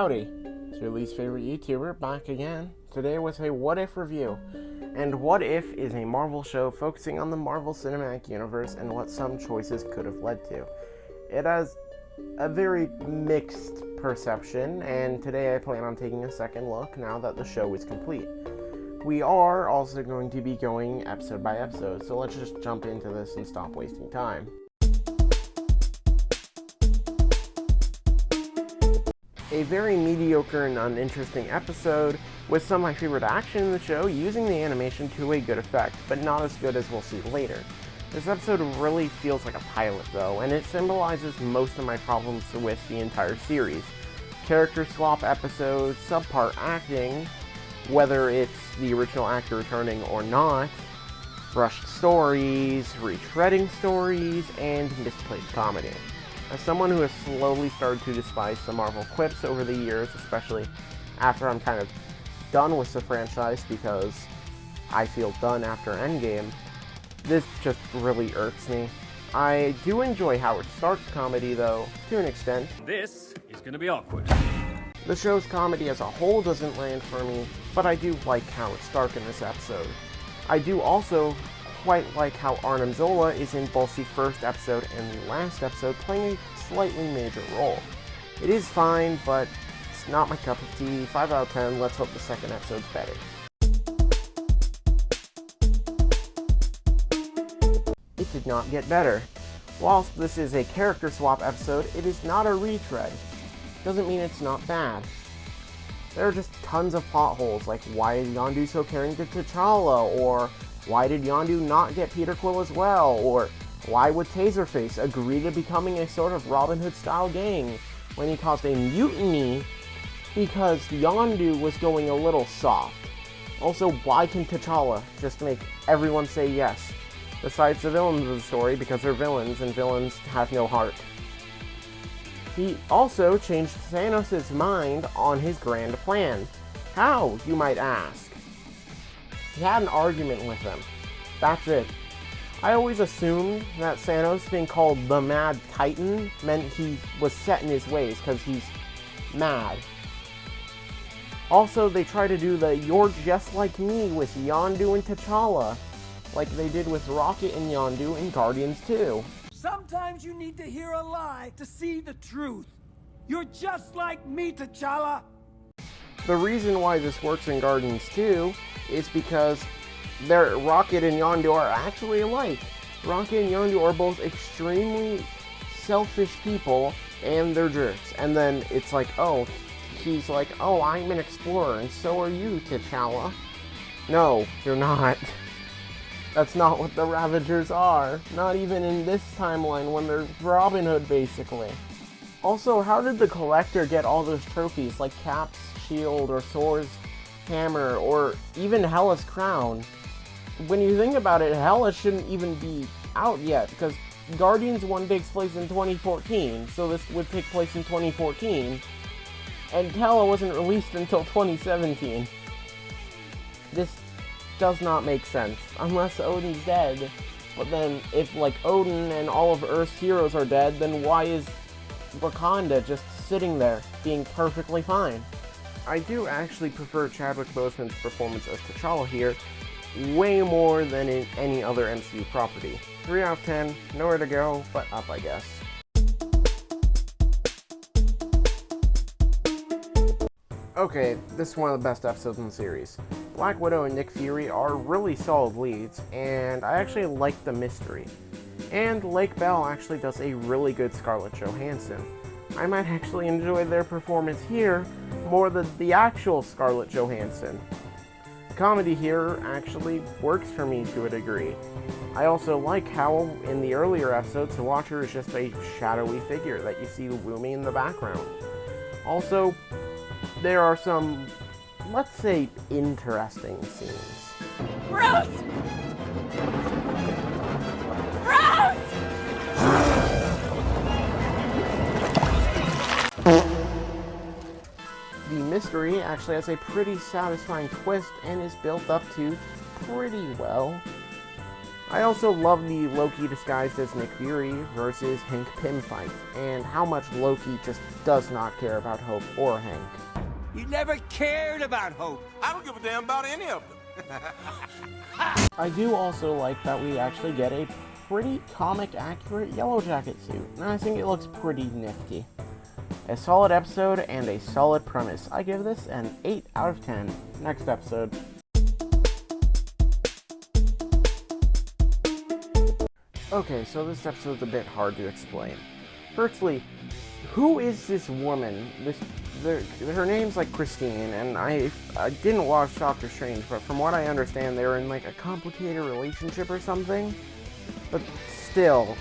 Howdy, it's your least favorite YouTuber back again, today with a What If review. And What If is a Marvel show focusing on the Marvel Cinematic Universe and what some choices could have led to. It has a very mixed perception, and today I plan on taking a second look now that the show is complete. We are also going to be going episode by episode, so let's just jump into this and stop wasting time. A very mediocre and uninteresting episode, with some of my favorite action in the show using the animation to a good effect, but not as good as we'll see later. This episode really feels like a pilot though, and it symbolizes most of my problems with the entire series. Character swap episodes, subpar acting, whether it's the original actor returning or not, rushed stories, retreading stories, and misplaced comedy. As someone who has slowly started to despise the Marvel quips over the years, especially after I'm kind of done with the franchise because I feel done after Endgame, this just really irks me. I do enjoy Howard Stark's comedy though, to an extent. This is gonna be awkward. The show's comedy as a whole doesn't land for me, but I do like Howard Stark in this episode. I do also quite like how Arnim Zola is in both the first episode and the last episode, playing a slightly major role. It is fine, but it's not my cup of tea. 5 out of 10, let's hope the second episode's better. It did not get better. Whilst this is a character swap episode, it is not a retread. Doesn't mean it's not bad. There are just tons of plot holes, like why is Yondu so caring to T'Challa, or why did Yondu not get Peter Quill as well, or why would Taserface agree to becoming a sort of Robin Hood style gang when he caused a mutiny because Yondu was going a little soft. Also, why can T'Challa just make everyone say yes, besides the villains of the story, because they're villains and villains have no heart. He also changed Thanos' mind on his grand plan. How, you might ask? He had an argument with him. That's it. I always assumed that Thanos being called the Mad Titan meant he was set in his ways because he's mad. Also, they try to do the "you're just like me" with Yondu and T'Challa, like they did with Rocket and Yondu in Guardians 2. Sometimes you need to hear a lie to see the truth. You're just like me, T'Challa. The reason why this works in Guardians 2 is because Rocket and Yondu are actually alike. Rocket and Yondu are both extremely selfish people, and they're jerks. And then it's like, oh, he's like, oh, I'm an explorer, and so are you, T'Challa. No, you're not. That's not what the Ravagers are. Not even in this timeline when they're Robin Hood, basically. Also, how did the Collector get all those trophies, like Cap's shield, or Thor's hammer, or even Hela's crown? When you think about it, Hela shouldn't even be out yet, because Guardians 1 takes place in 2014, so this would take place in 2014, and Hela wasn't released until 2017. This does not make sense, unless Odin's dead. But then, if like Odin and all of Earth's heroes are dead, then why is Wakanda just sitting there, being perfectly fine? I do actually prefer Chadwick Boseman's performance as T'Challa here, way more than in any other MCU property. 3 out of 10, nowhere to go, but up I guess. Okay, this is one of the best episodes in the series. Black Widow and Nick Fury are really solid leads, and I actually like the mystery. And Lake Bell actually does a really good Scarlett Johansson. I might actually enjoy their performance here more than the actual Scarlett Johansson. The comedy here actually works for me to a degree. I also like how, in the earlier episodes, the Watcher is just a shadowy figure that you see looming in the background. Also, there are some, let's say, interesting scenes. Bruce! Bruce! The mystery actually has a pretty satisfying twist and is built up to pretty well. I also love the Loki disguised as Nick Fury versus Hank Pym fight, and how much Loki just does not care about Hope or Hank. You never cared about Hope. I don't give a damn about any of them. I do also like that we actually get a pretty comic-accurate Yellow Jacket suit, and I think it looks pretty nifty. A solid episode and a solid premise. I give this an 8 out of 10. Next episode. Okay, so this episode's a bit hard to explain. Firstly, who is this woman? Her name's like Christine, and I didn't watch Doctor Strange, but from what I understand, they were in like a complicated relationship or something. But still.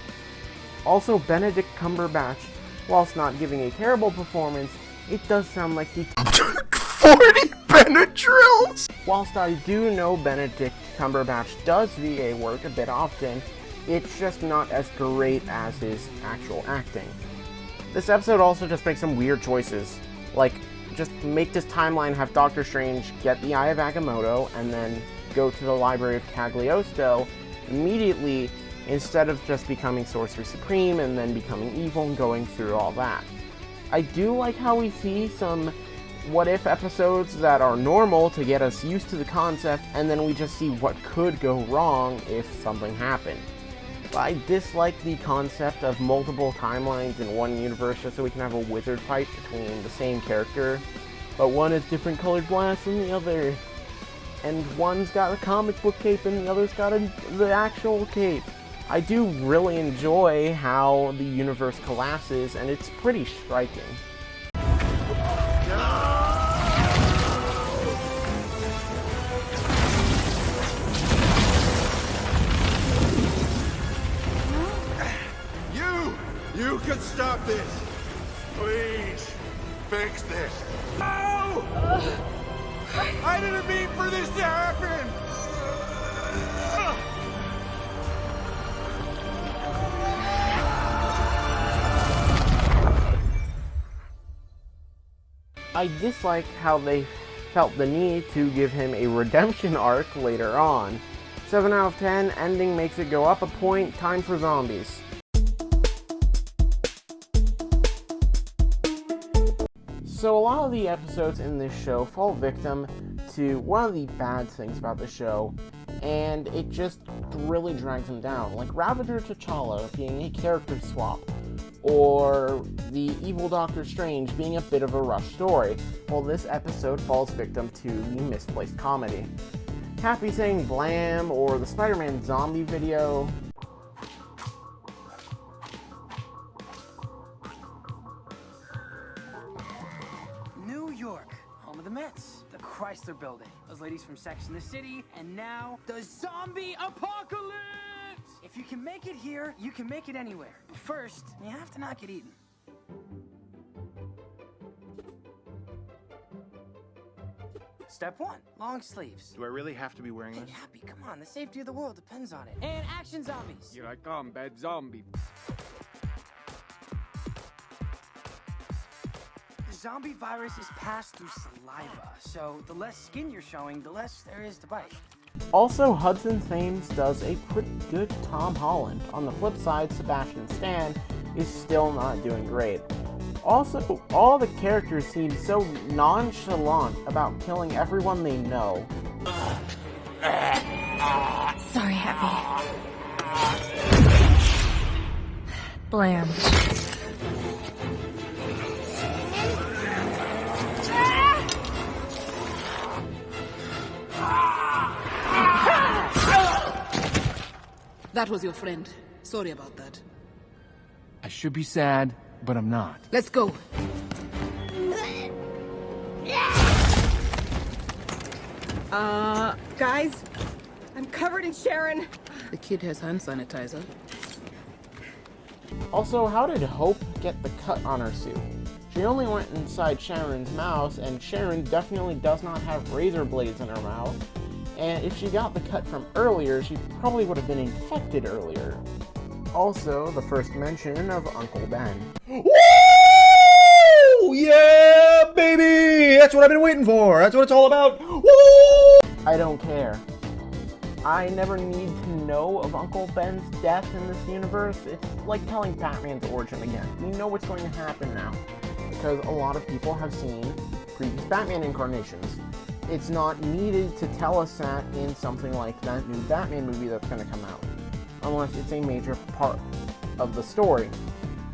Also, Benedict Cumberbatch, whilst not giving a terrible performance, it does sound like he took 40 Benadryls! Whilst I do know Benedict Cumberbatch does VA work a bit often, it's just not as great as his actual acting. This episode also just makes some weird choices. Like, just make this timeline have Doctor Strange get the Eye of Agamotto and then go to the Library of Cagliostro immediately instead of just becoming Sorcerer Supreme and then becoming evil and going through all that. I do like how we see some what-if episodes that are normal to get us used to the concept, and then we just see what could go wrong if something happened. I dislike the concept of multiple timelines in one universe just so we can have a wizard fight between the same character, but one has different colored glass than the other, and one's got a comic book cape and the other's got the actual cape. I do really enjoy how the universe collapses, and it's pretty striking. You can stop this. Please, fix this. No! I didn't mean for this to happen! I dislike how they felt the need to give him a redemption arc later on. 7 out of 10, ending makes it go up a point, time for zombies. So a lot of the episodes in this show fall victim to one of the bad things about the show, and it just really drags them down, like Ravager T'Challa being a character swap, or the evil Doctor Strange being a bit of a rushed story, while this episode falls victim to the misplaced comedy. Happy saying blam, or the Spider-Man zombie video. New York, home of the Mets, the Chrysler Building, those ladies from Sex and the City, and now the zombie apocalypse! If you can make it here, you can make it anywhere. But first, you have to not get eaten. Step 1, long sleeves. Do I really have to be wearing Hey, this? Happy, come on, the safety of the world depends on it. And action zombies. Here I come, bad zombie. The zombie virus is passed through saliva, so the less skin you're showing, the less there is to bite. Also, Hudson Thames does a pretty good Tom Holland. On the flip side, Sebastian Stan is still not doing great. Also, all the characters seem so nonchalant about killing everyone they know. Sorry, Happy. Bland. That was your friend. Sorry about that. I should be sad, but I'm not. Let's go. Guys, I'm covered in Sharon. The kid has hand sanitizer. Also, how did Hope get the cut on her suit? She only went inside Sharon's mouth, and Sharon definitely does not have razor blades in her mouth. And if she got the cut from earlier, she probably would have been infected earlier. Also, the first mention of Uncle Ben. Woo! Yeah, baby! That's what I've been waiting for. That's what it's all about. Woo! I don't care. I never need to know of Uncle Ben's death in this universe. It's like telling Batman's origin again. We know what's going to happen now, because a lot of people have seen previous Batman incarnations. It's not needed to tell us that in something like that new Batman movie that's going to come out, unless it's a major part of the story.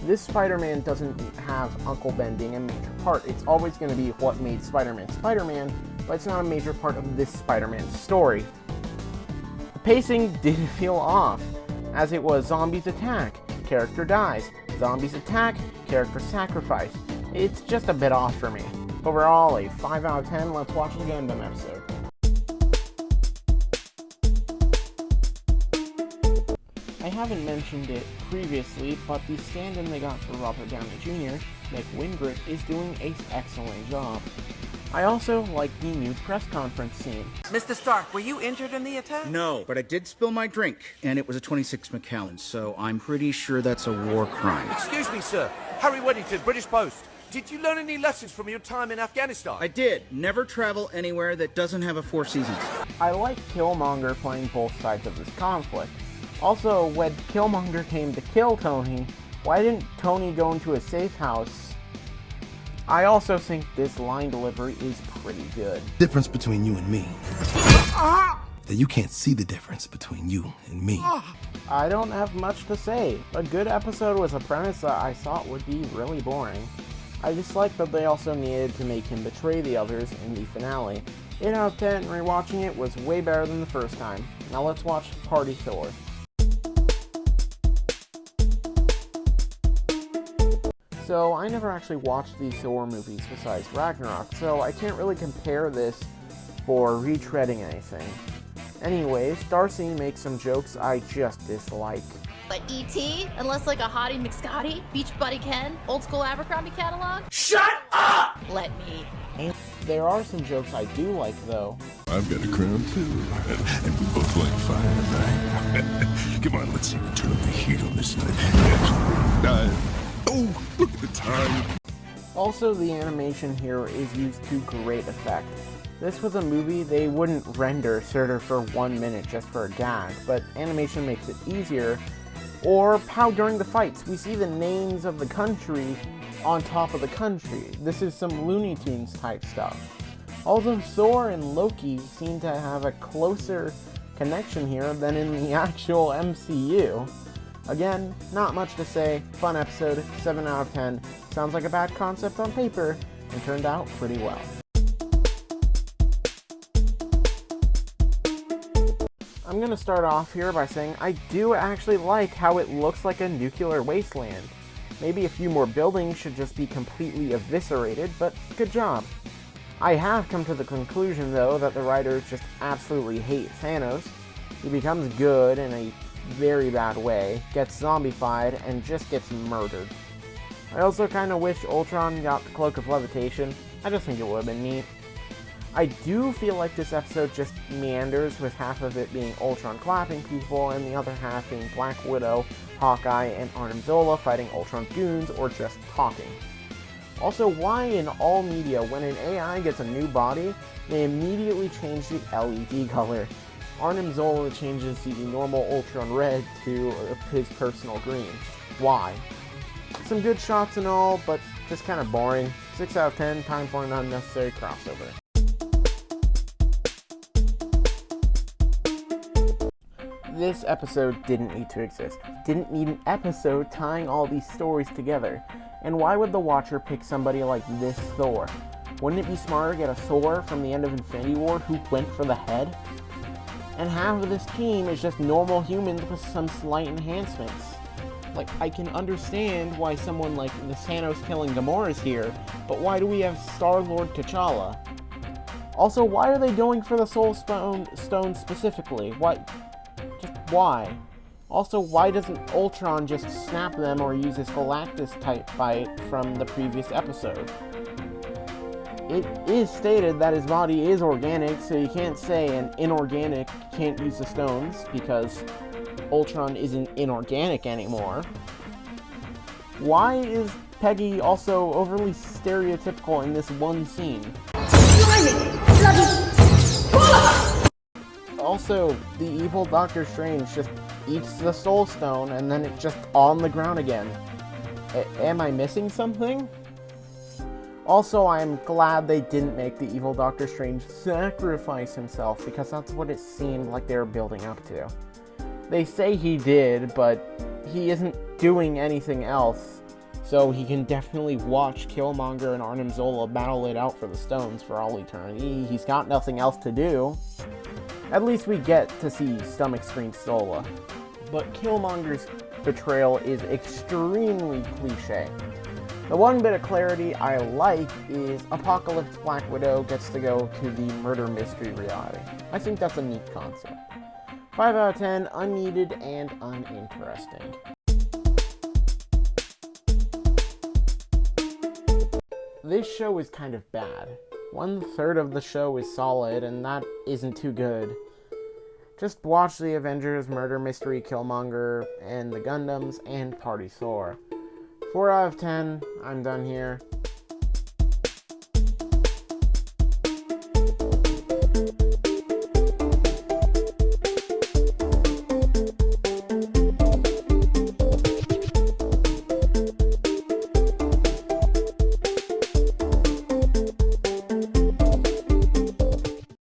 This Spider-Man doesn't have Uncle Ben being a major part. It's always going to be what made Spider-Man Spider-Man, but it's not a major part of this Spider-Man story. The pacing did feel off, as it was zombies attack, character dies, zombies attack, character sacrifice. It's just a bit off for me. Overall, a 5 out of 10. Let's watch the Gundam episode. I haven't mentioned it previously, but the stand-in they got for Robert Downey Jr., Nick Wingert, is doing an excellent job. I also like the new press conference scene. Mr. Stark, were you injured in the attack? No, but I did spill my drink, and it was a 26 Macallan, so I'm pretty sure that's a war crime. Excuse me, sir. Harry Weddington, British Post. Did you learn any lessons from your time in Afghanistan? I did. Never travel anywhere that doesn't have a Four Seasons. I like Killmonger playing both sides of this conflict. Also, when Killmonger came to kill Tony, why didn't Tony go into a safe house? I also think this line delivery is pretty good. Difference between you and me. That you can't see the difference between you and me. I don't have much to say. A good episode was a premise that I thought would be really boring. I just like that they also needed to make him betray the others in the finale. 8 out of 10, rewatching it was way better than the first time. Now let's watch Party Thor. So I never actually watched the Thor movies besides Ragnarok, so I can't really compare this for retreading anything. Anyways, Darcy makes some jokes I just dislike. But E.T., unless like a Hottie McScotty, Beach Buddy Ken, old school Abercrombie catalog? Shut up! Let me. And there are some jokes I do like, though. I've got a crown too, and we both like fire, right? Come on, let's see if we turn up the heat on this night. Oh, look at the time. Also, the animation here is used to great effect. This was a movie they wouldn't render Surtur for 1 minute just for a gag, but animation makes it easier. Or how during the fights we see the names of the country on top of the country. This is some Looney Tunes type stuff. Although Thor and Loki seem to have a closer connection here than in the actual MCU. Again, not much to say. Fun episode, 7 out of 10. Sounds like a bad concept on paper, and turned out pretty well. I'm gonna start off here by saying I do actually like how it looks like a nuclear wasteland. Maybe a few more buildings should just be completely eviscerated, but good job. I have come to the conclusion, though, that the writers just absolutely hate Thanos. He becomes good in a very bad way, gets zombified, and just gets murdered. I also kind of wish Ultron got the Cloak of Levitation. I just think it would have been neat. I do feel like this episode just meanders, with half of it being Ultron clapping people, and the other half being Black Widow, Hawkeye, and Arnim Zola fighting Ultron's goons, or just talking. Also, why in all media, when an AI gets a new body, they immediately change the LED color? Arnim Zola changes the normal Ultron red to his personal green. Why? Some good shots and all, but just kind of boring. 6 out of 10, time for an unnecessary crossover. This episode didn't need to exist. Didn't need an episode tying all these stories together. And why would the Watcher pick somebody like this Thor? Wouldn't it be smarter to get a Thor from the end of Infinity War who went for the head? And half of this team is just normal humans with some slight enhancements. Like, I can understand why someone like the Thanos killing Gamora is here, but why do we have Star-Lord T'Challa? Also, why are they going for the Soul Stone specifically? Why? Also, why doesn't Ultron just snap them or use his Galactus-type fight from the previous episode? It is stated that his body is organic, so you can't say an inorganic can't use the stones, because Ultron isn't inorganic anymore. Why is Peggy also overly stereotypical in this one scene? Also, the evil Doctor Strange just eats the Soul Stone and then it's just on the ground again. Am I missing something? Also, I'm glad they didn't make the evil Doctor Strange sacrifice himself, because that's what it seemed like they were building up to. They say he did, but he isn't doing anything else, so he can definitely watch Killmonger and Arnim Zola battle it out for the stones for all eternity. He's got nothing else to do. At least we get to see Stomach Screen Zola. But Killmonger's betrayal is extremely cliche. The one bit of clarity I like is Apocalypse Black Widow gets to go to the murder mystery reality. I think that's a neat concept. 5 out of 10, unneeded and uninteresting. This show is kind of bad. 1/3 of the show is solid, and that isn't too good. Just watch the Avengers, Murder Mystery, Killmonger, and the Gundams, and Party Thor. 4 out of 10, I'm done here.